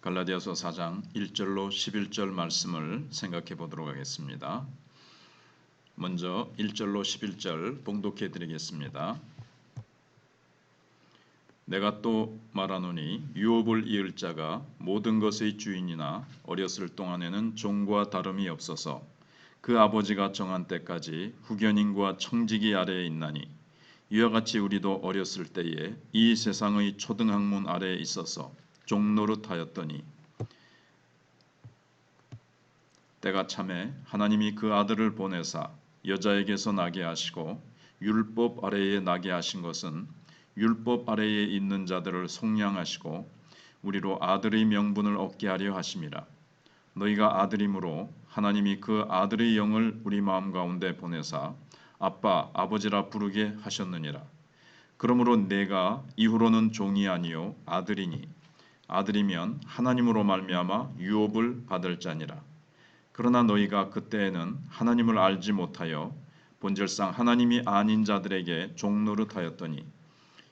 갈라디아서 4장 1절로 11절 말씀을 생각해 보도록 하겠습니다. 먼저 1절로 11절 봉독해 드리겠습니다. 내가 또 말하노니 유업을 이을 자가 모든 것의 주인이나 어렸을 동안에는 종과 다름이 없어서 그 아버지가 정한 때까지 후견인과 청지기 아래에 있나니 이와 같이 우리도 어렸을 때에 이 세상의 초등학문 아래에 있어서 종노릇하였더니 때가 참에 하나님이 그 아들을 보내사 여자에게서 나게 하시고 율법 아래에 나게 하신 것은 율법 아래에 있는 자들을 속량하시고 우리로 아들의 명분을 얻게 하려 하심이라. 너희가 아들이므로 하나님이 그 아들의 영을 우리 마음 가운데 보내사 아빠 아버지라 부르게 하셨느니라. 그러므로 내가 이후로는 종이 아니요 아들이니 아들이면 하나님으로 말미암아 유업을 받을 자니라. 그러나 너희가 그때에는 하나님을 알지 못하여 본질상 하나님이 아닌 자들에게 종노릇하였더니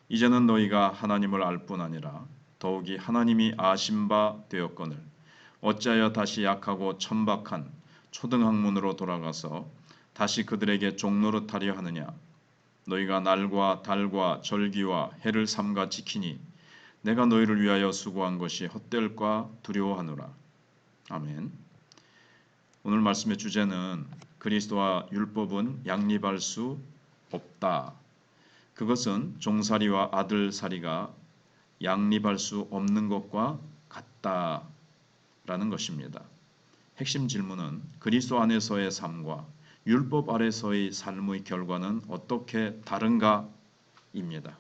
이제는 너희가 하나님을 알 뿐 아니라 더욱이 하나님이 아신 바 되었거늘 어찌하여 다시 약하고 천박한 초등학문으로 돌아가서 다시 그들에게 종노릇하려 하느냐. 너희가 날과 달과 절기와 해를 삼가 지키니 내가 너희를 위하여 수고한 것이 헛될까 두려워하노라. 아멘. 오늘 말씀의 주제는 그리스도와 율법은 양립할 수 없다. 그것은 종살이와 아들살이가 양립할 수 없는 것과 같다라는 것입니다. 핵심 질문은 그리스도 안에서의 삶과 율법 아래서의 삶의 결과는 어떻게 다른가입니다.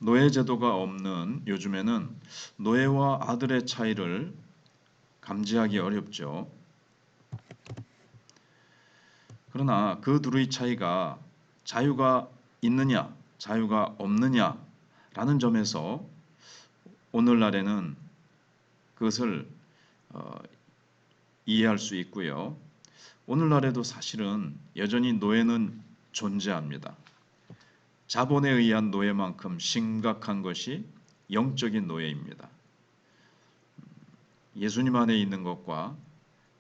노예제도가 없는 요즘에는 노예와 아들의 차이를 감지하기 어렵죠. 그러나 그 둘의 차이가 자유가 있느냐, 자유가 없느냐라는 점에서 오늘날에는 그것을 이해할 수 있고요. 오늘날에도 사실은 여전히 노예는 존재합니다. 자본에 의한 노예만큼 심각한 것이 영적인 노예입니다. 예수님 안에 있는 것과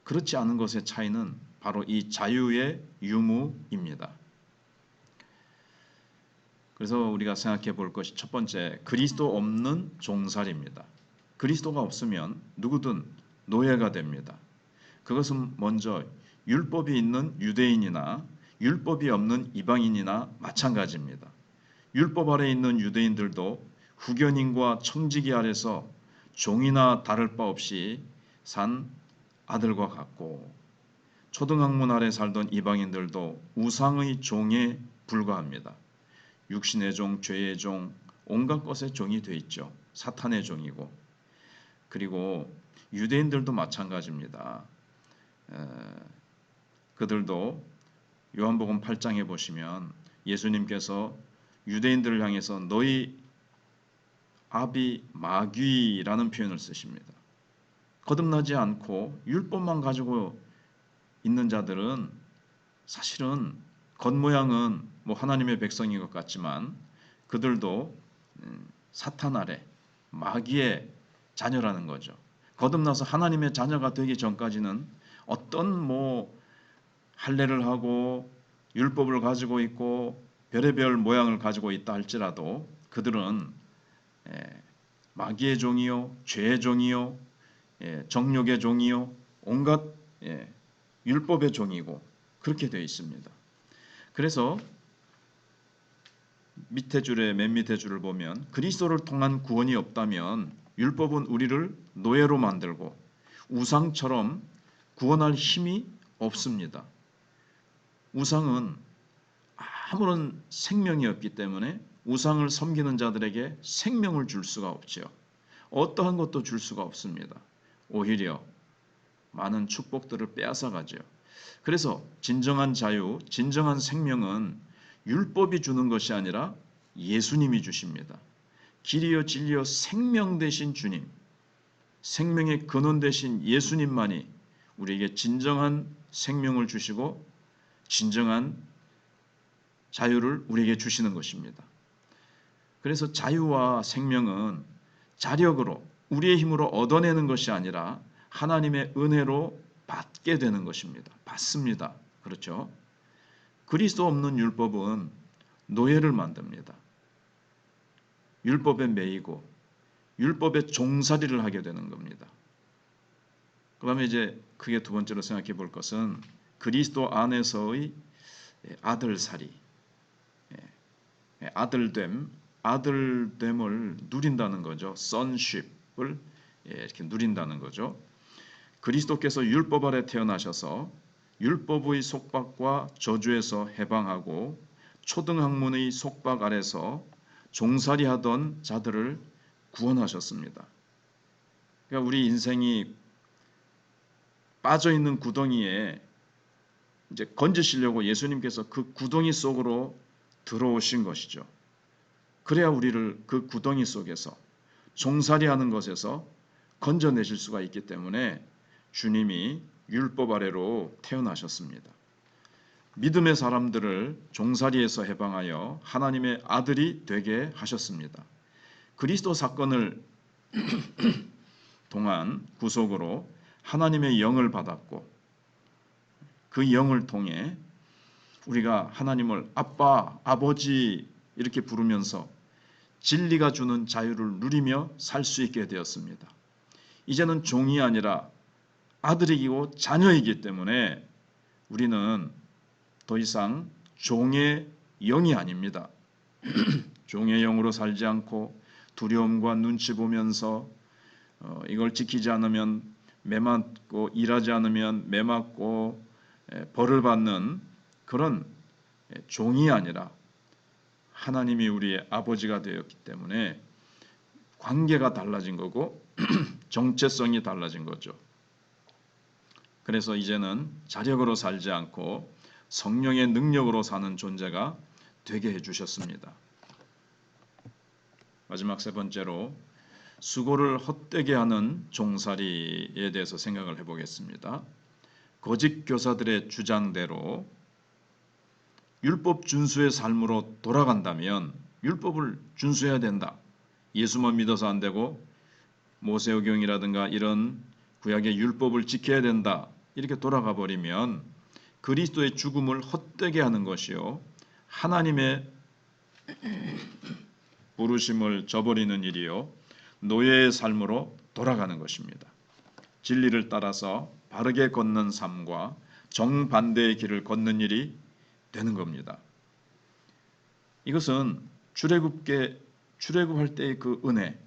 그렇지 않은 것의 차이는 바로 이 자유의 유무입니다. 그래서 우리가 생각해 볼 것이 첫 번째, 그리스도 없는 종살이입니다. 그리스도가 없으면 누구든 노예가 됩니다. 그것은 먼저 율법이 있는 유대인이나 율법이 없는 이방인이나 마찬가지입니다. 율법 아래 있는 유대인들도 후견인과 청지기 아래서 종이나 다를 바 없이 산 아들과 같고 초등학문 아래 살던 이방인들도 우상의 종에 불과합니다. 육신의 종, 죄의 종, 온갖 것의 종이 돼 있죠. 사탄의 종이고. 그리고 유대인들도 마찬가지입니다. 그들도 요한복음 8장에 보시면 예수님께서 유대인들을 향해서 너희 아비 마귀라는 표현을 쓰십니다. 거듭나지 않고 율법만 가지고 있는 자들은 사실은 겉모양은 하나님의 백성인 것 같지만 그들도 사탄 아래 마귀의 자녀라는 거죠. 거듭나서 하나님의 자녀가 되기 전까지는 어떤 할례를 하고 율법을 가지고 있고 별의별 모양을 가지고 있다 할지라도 그들은 마귀의 종이요, 죄의 종이요, 정욕의 종이요, 온갖 율법의 종이고 그렇게 되어 있습니다. 그래서 맨 밑에 줄을 보면 그리스도를 통한 구원이 없다면 율법은 우리를 노예로 만들고 우상처럼 구원할 힘이 없습니다. 우상은 아무런 생명이 없기 때문에 우상을 섬기는 자들에게 생명을 줄 수가 없죠. 어떠한 것도 줄 수가 없습니다. 오히려 많은 축복들을 빼앗아가죠. 그래서 진정한 자유, 진정한 생명은 율법이 주는 것이 아니라 예수님이 주십니다. 길이요 진리요 생명 되신 주님, 생명의 근원 되신 예수님만이 우리에게 진정한 생명을 주시고 진정한 자유를 우리에게 주시는 것입니다. 그래서 자유와 생명은 자력으로 우리의 힘으로 얻어내는 것이 아니라 하나님의 은혜로 받게 되는 것입니다. 받습니다. 그렇죠? 그리스도 없는 율법은 노예를 만듭니다. 율법에 매이고 율법의 종살이를 하게 되는 겁니다. 그다음에 이제 크게 두 번째로 생각해 볼 것은 그리스도 안에서의 아들살이, 아들됨을 누린다는 거죠. sonship을 이렇게 누린다는 거죠. 그리스도께서 율법 아래 태어나셔서 율법의 속박과 저주에서 해방하고 초등학문의 속박 아래서 종살이하던 자들을 구원하셨습니다. 그러니까 우리 인생이 빠져 있는 구덩이에 이제 건지시려고 예수님께서 그 구덩이 속으로 들어오신 것이죠. 그래야 우리를 그 구덩이 속에서 종살이하는 것에서 건져내실 수가 있기 때문에 주님이 율법 아래로 태어나셨습니다. 믿음의 사람들을 종살이에서 해방하여 하나님의 아들이 되게 하셨습니다. 그리스도 사건을 통한 구속으로 하나님의 영을 받았고 그 영을 통해 우리가 하나님을 아빠, 아버지 이렇게 부르면서 진리가 주는 자유를 누리며 살 수 있게 되었습니다. 이제는 종이 아니라 아들이고 자녀이기 때문에 우리는 더 이상 종의 영이 아닙니다. 종의 영으로 살지 않고 두려움과 눈치 보면서 이걸 지키지 않으면 매맞고 일하지 않으면 매맞고 벌을 받는 그런 종이 아니라 하나님이 우리의 아버지가 되었기 때문에 관계가 달라진 거고 정체성이 달라진 거죠. 그래서 이제는 자력으로 살지 않고 성령의 능력으로 사는 존재가 되게 해주셨습니다. 마지막 세 번째로 수고를 헛되게 하는 종살이에 대해서 생각을 해보겠습니다. 거짓 교사들의 주장대로 율법 준수의 삶으로 돌아간다면 율법을 준수해야 된다. 예수만 믿어서 안 되고 모세오경이라든가 이런 구약의 율법을 지켜야 된다. 이렇게 돌아가 버리면 그리스도의 죽음을 헛되게 하는 것이요 하나님의 부르심을 저버리는 일이요 노예의 삶으로 돌아가는 것입니다. 진리를 따라서 바르게 걷는 삶과 정반대의 길을 걷는 일이 되는 겁니다. 이것은 출애굽할 때의 그 은혜,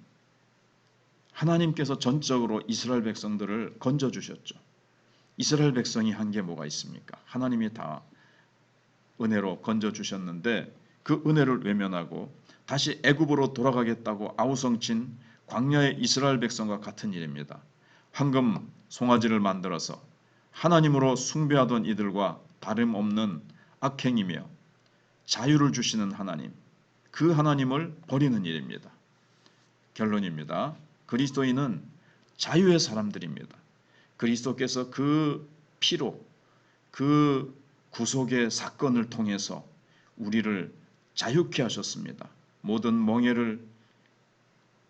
하나님께서 전적으로 이스라엘 백성들을 건져 주셨죠. 이스라엘 백성이 한 게 뭐가 있습니까? 하나님이 다 은혜로 건져 주셨는데 그 은혜를 외면하고 다시 애굽으로 돌아가겠다고 아우성친 광야의 이스라엘 백성과 같은 일입니다. 황금 송아지를 만들어서 하나님으로 숭배하던 이들과 다름없는 악행이며 자유를 주시는 하나님, 그 하나님을 버리는 일입니다. 결론입니다. 그리스도인은 자유의 사람들입니다. 그리스도께서 그 피로 그 구속의 사건을 통해서 우리를 자유케 하셨습니다. 모든 멍에를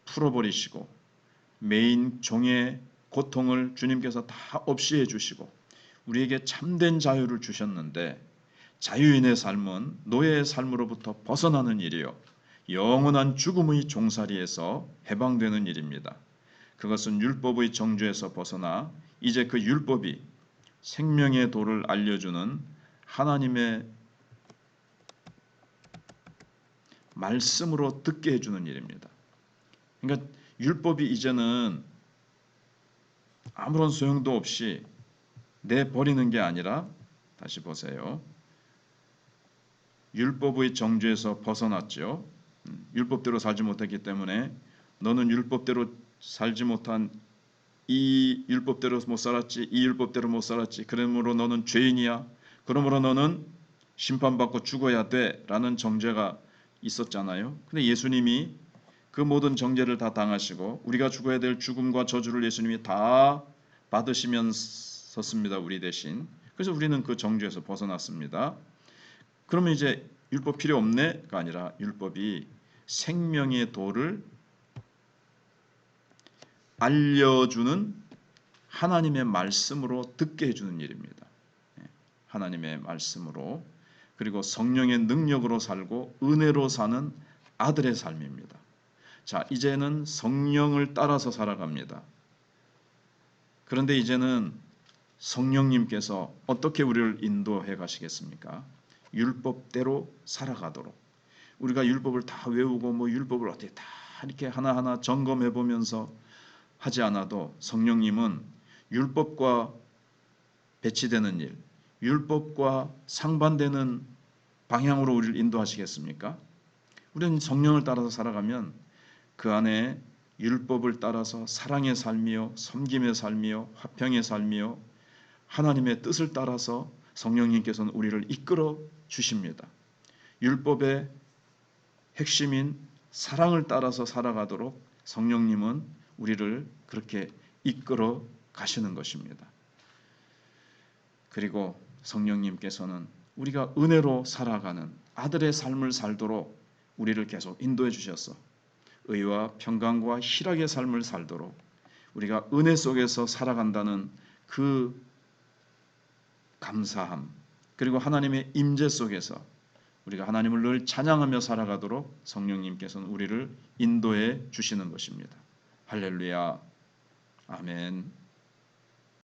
풀어버리시고 매인 종의 고통을 주님께서 다 없이 해주시고 우리에게 참된 자유를 주셨는데 자유인의 삶은 노예의 삶으로부터 벗어나는 일이요 영원한 죽음의 종살이에서 해방되는 일입니다. 그것은 율법의 정죄에서 벗어나 이제 그 율법이 생명의 도를 알려주는 하나님의 말씀으로 듣게 해주는 일입니다. 그러니까 율법이 이제는 아무런 소용도 없이 내버리는 게 아니라 다시 보세요. 율법의 정죄에서 벗어났죠. 율법대로 살지 못했기 때문에 너는 율법대로 살지 못한 이 율법대로 못 살았지, 이 율법대로 못 살았지. 그러므로 너는 죄인이야. 그러므로 너는 심판받고 죽어야 돼라는 정죄가 있었잖아요. 근데 예수님이 그 모든 정죄를 다 당하시고 우리가 죽어야 될 죽음과 저주를 예수님이 다 받으시면서습니다. 우리 대신. 그래서 우리는 그 정죄에서 벗어났습니다. 그러면 이제 율법 필요 없네가 아니라 율법이 생명의 도를 알려주는 하나님의 말씀으로 듣게 해주는 일입니다. 하나님의 말씀으로, 그리고 성령의 능력으로 살고 은혜로 사는 아들의 삶입니다. 자, 이제는 성령을 따라서 살아갑니다. 그런데 이제는 성령님께서 어떻게 우리를 인도해 가시겠습니까? 율법대로 살아가도록. 우리가 율법을 다 외우고 율법을 어떻게 다 이렇게 하나하나 점검해 보면서 하지 않아도 성령님은 율법과 배치되는 일, 율법과 상반되는 방향으로 우리를 인도하시겠습니까? 우리는 성령을 따라서 살아가면 그 안에 율법을 따라서 사랑의 삶이요, 섬김의 삶이요, 화평의 삶이요, 하나님의 뜻을 따라서 성령님께서는 우리를 이끌어 주십니다. 율법의 핵심인 사랑을 따라서 살아가도록 성령님은 우리를 그렇게 이끌어 가시는 것입니다. 그리고 성령님께서는 우리가 은혜로 살아가는 아들의 삶을 살도록 우리를 계속 인도해 주셔서 의와 평강과 희락의 삶을 살도록 우리가 은혜 속에서 살아간다는 그 감사함, 그리고 하나님의 임재 속에서 우리가 하나님을 늘 찬양하며 살아가도록 성령님께서는 우리를 인도해 주시는 것입니다. 할렐루야. 아멘.